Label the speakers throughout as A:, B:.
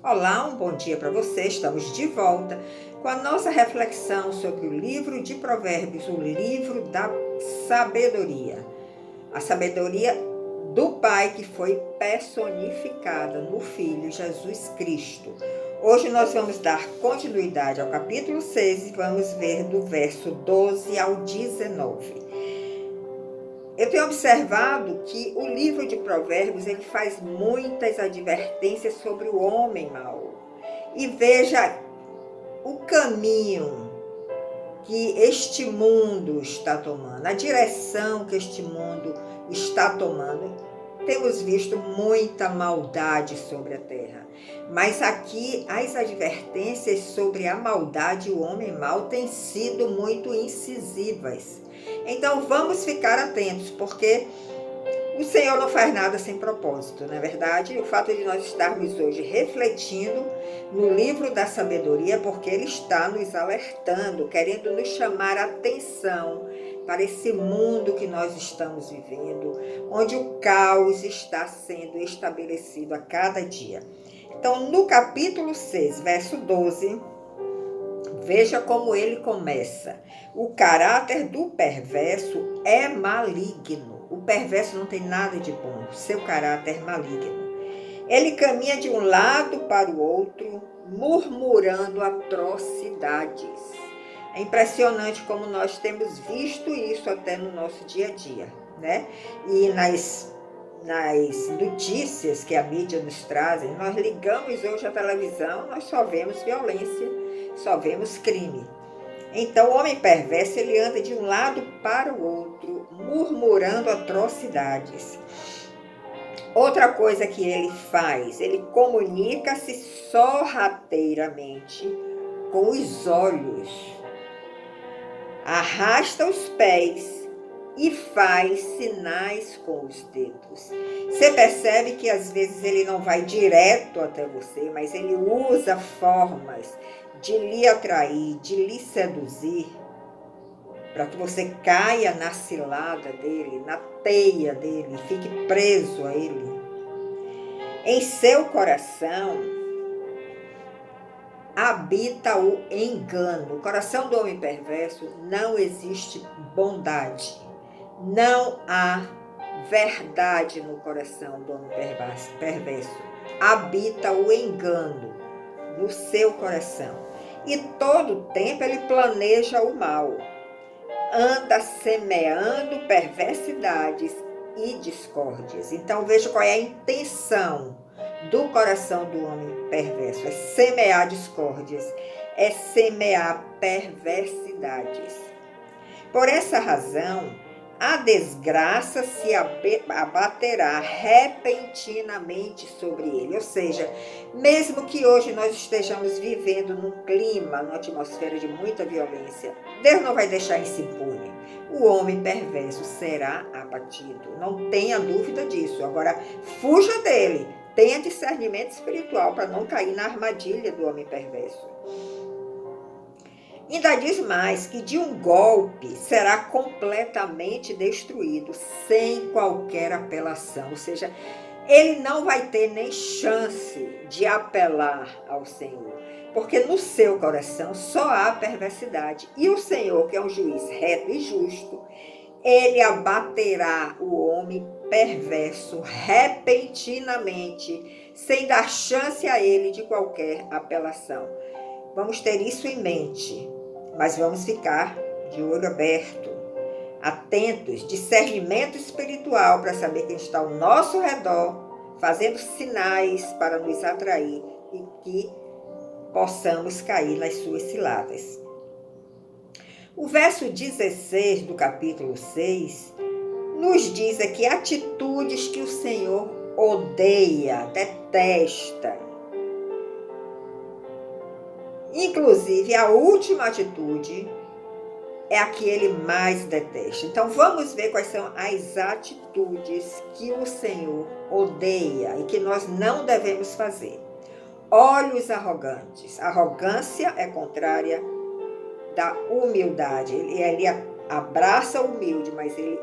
A: Olá, um bom dia para você. Estamos de volta com a nossa reflexão sobre o livro de Provérbios, o livro da sabedoria. A sabedoria do Pai que foi personificada no Filho Jesus Cristo. Hoje nós vamos dar continuidade ao capítulo 6 e vamos ver do verso 12 ao 19. Eu tenho observado que o livro de Provérbios ele faz muitas advertências sobre o homem mau. E veja o caminho que este mundo está tomando, a direção que este mundo está tomando. Temos visto muita maldade sobre a terra. Mas aqui as advertências sobre a maldade e o homem mau têm sido muito incisivas. Então vamos ficar atentos, porque o Senhor não faz nada sem propósito, não é verdade? O fato de nós estarmos hoje refletindo no livro da sabedoria, porque Ele está nos alertando, querendo nos chamar a atenção para esse mundo que nós estamos vivendo, onde o caos está sendo estabelecido a cada dia. Então, no capítulo 6, verso 12, veja como ele começa. O caráter do perverso é maligno. O perverso não tem nada de bom. Seu caráter é maligno. Ele caminha de um lado para o outro, murmurando atrocidades. É impressionante como nós temos visto isso até no nosso dia a dia, né? E nas notícias que a mídia nos traz, nós ligamos hoje a televisão, nós só vemos violência, só vemos crime. Então o homem perverso ele anda de um lado para o outro, murmurando atrocidades. Outra coisa que ele faz, ele comunica-se sorrateiramente com os olhos, arrasta os pés e faz sinais com os dedos. Você percebe que às vezes ele não vai direto até você, mas ele usa formas de lhe atrair, de lhe seduzir, para que você caia na cilada dele, na teia dele, fique preso a ele. Em seu coração habita o engano. No coração do homem perverso não existe bondade. Não há verdade no coração do homem perverso. Habita o engano no seu coração. E todo o tempo ele planeja o mal. Anda semeando perversidades e discórdias. Então veja qual é a intenção do coração do homem perverso. É semear discórdias. É semear perversidades. Por essa razão, a desgraça se abaterá repentinamente sobre ele. Ou seja, mesmo que hoje nós estejamos vivendo num clima, numa atmosfera de muita violência, Deus não vai deixar isso impune. O homem perverso será abatido. Não tenha dúvida disso. Agora, fuja dele. Tenha discernimento espiritual para não cair na armadilha do homem perverso. Ainda diz mais que de um golpe será completamente destruído, sem qualquer apelação. Ou seja, ele não vai ter nem chance de apelar ao Senhor, porque no seu coração só há perversidade. E o Senhor, que é um juiz reto e justo, ele abaterá o homem perverso repentinamente, sem dar chance a ele de qualquer apelação. Vamos ter isso em mente. Mas vamos ficar de olho aberto, atentos, discernimento espiritual para saber quem está ao nosso redor, fazendo sinais para nos atrair e que possamos cair nas suas ciladas. O verso 16 do capítulo 6 nos diz aqui atitudes que o Senhor odeia, detesta. Inclusive, a última atitude é a que ele mais detesta. Então, vamos ver quais são as atitudes que o Senhor odeia e que nós não devemos fazer. Olhos arrogantes. Arrogância é contrária da humildade. Ele abraça o humilde, mas ele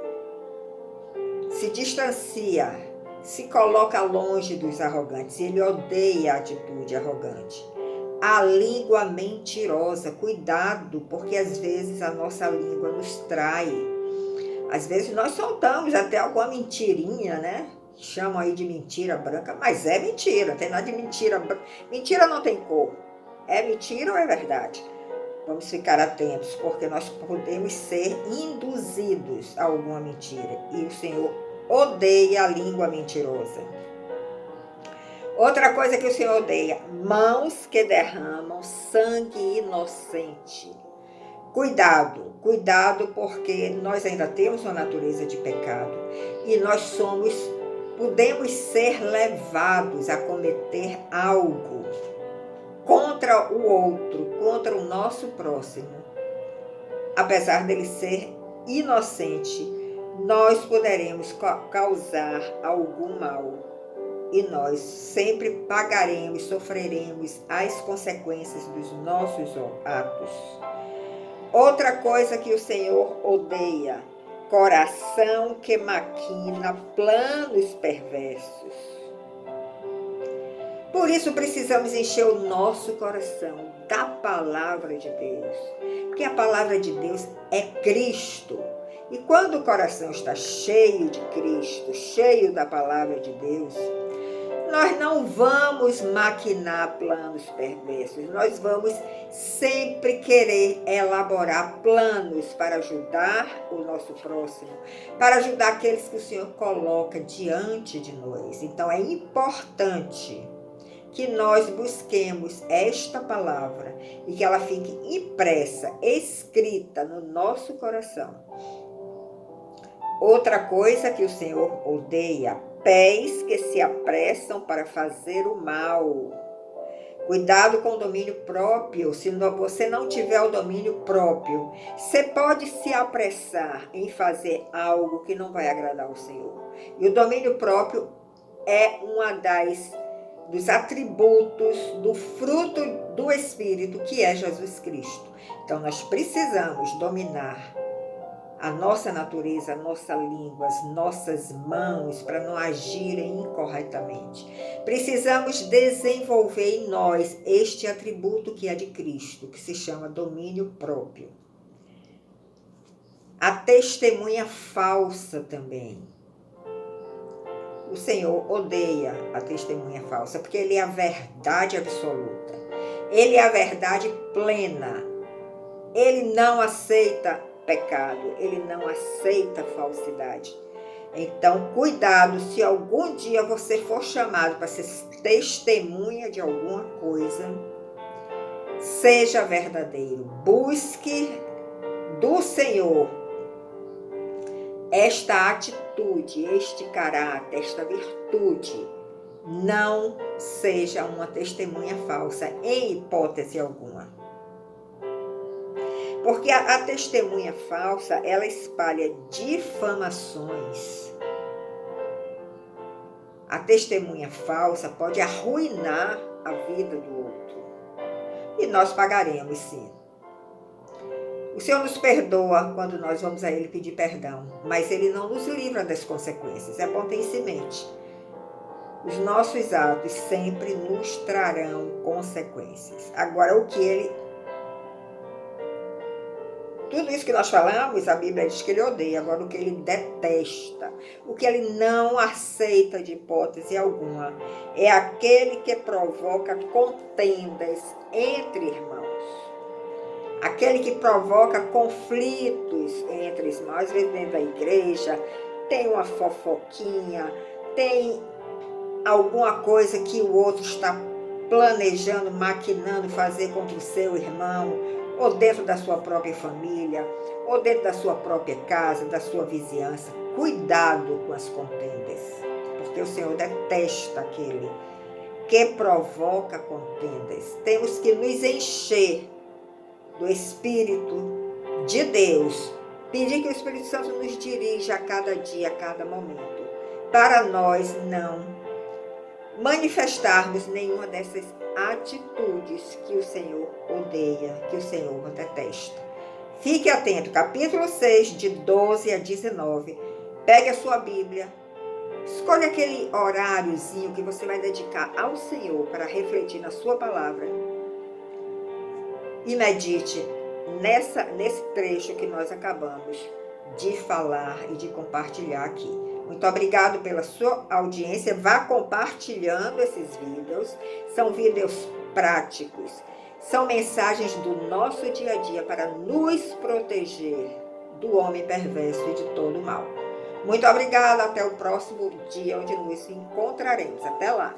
A: se distancia, se coloca longe dos arrogantes. Ele odeia a atitude arrogante. A língua mentirosa, cuidado, porque às vezes a nossa língua nos trai. Às vezes nós soltamos até alguma mentirinha, né? Chamam aí de mentira branca, mas é mentira, não tem nada de mentira branca. Mentira não tem cor. É mentira ou é verdade? Vamos ficar atentos, porque nós podemos ser induzidos a alguma mentira. E o Senhor odeia a língua mentirosa. Outra coisa que o Senhor odeia: mãos que derramam sangue inocente. Cuidado, cuidado, porque nós ainda temos uma natureza de pecado e nós podemos ser levados a cometer algo contra o outro, contra o nosso próximo. Apesar dele ser inocente, nós poderemos causar algum mal e nós sempre pagaremos, sofreremos as consequências dos nossos atos. Outra coisa que o Senhor odeia: coração que maquina planos perversos. Por isso precisamos encher o nosso coração da palavra de Deus, porque a palavra de Deus é Cristo. E quando o coração está cheio de Cristo, cheio da palavra de Deus, nós não vamos maquinar planos perversos, nós vamos sempre querer elaborar planos para ajudar o nosso próximo, para ajudar aqueles que o Senhor coloca diante de nós. Então é importante que nós busquemos esta palavra e que ela fique impressa, escrita no nosso coração. Outra coisa que o Senhor odeia: pés que se apressam para fazer o mal. Cuidado com o domínio próprio. Se você não tiver o domínio próprio, você pode se apressar em fazer algo que não vai agradar ao Senhor. E o domínio próprio é uma dos atributos do fruto do Espírito, que é Jesus Cristo. Então nós precisamos dominar a nossa natureza, a nossa língua, as nossas mãos, para não agirem incorretamente. Precisamos desenvolver em nós este atributo que é de Cristo, que se chama domínio próprio. A testemunha falsa também. O Senhor odeia a testemunha falsa, porque Ele é a verdade absoluta. Ele é a verdade plena. Ele não aceita pecado, Ele não aceita falsidade. Então, cuidado, se algum dia você for chamado para ser testemunha de alguma coisa, seja verdadeiro. Busque do Senhor esta atitude, este caráter, esta virtude. Não seja uma testemunha falsa, em hipótese alguma. Porque a testemunha falsa, ela espalha difamações. A testemunha falsa pode arruinar a vida do outro. E nós pagaremos, sim. O Senhor nos perdoa quando nós vamos a Ele pedir perdão, mas Ele não nos livra das consequências. É bom ter isso em mente. Os nossos atos sempre nos trarão consequências. Agora, tudo isso que nós falamos, a Bíblia diz que Ele odeia. Agora, o que Ele detesta, o que Ele não aceita de hipótese alguma, é aquele que provoca contendas entre irmãos. Aquele que provoca conflitos entre irmãos. Às vezes dentro da igreja tem uma fofoquinha, tem alguma coisa que o outro está planejando, maquinando fazer contra o seu irmão, ou dentro da sua própria família, ou dentro da sua própria casa, da sua vizinhança. Cuidado com as contendas, porque o Senhor detesta aquele que provoca contendas. Temos que nos encher do Espírito de Deus, pedir que o Espírito Santo nos dirija a cada dia, a cada momento, para nós não manifestarmos nenhuma dessas atitudes que o Senhor odeia, que o Senhor detesta. Fique atento, capítulo 6, de 12 a 19. Pegue a sua Bíblia Escolha aquele horáriozinho que você vai dedicar ao Senhor para refletir na sua palavra e medite nesse trecho que nós acabamos de falar e de compartilhar aqui. Muito obrigado pela sua audiência. Vá compartilhando esses vídeos. São vídeos práticos. São mensagens do nosso dia a dia para nos proteger do homem perverso e de todo o mal. Muito obrigada. Até o próximo dia onde nos encontraremos. Até lá.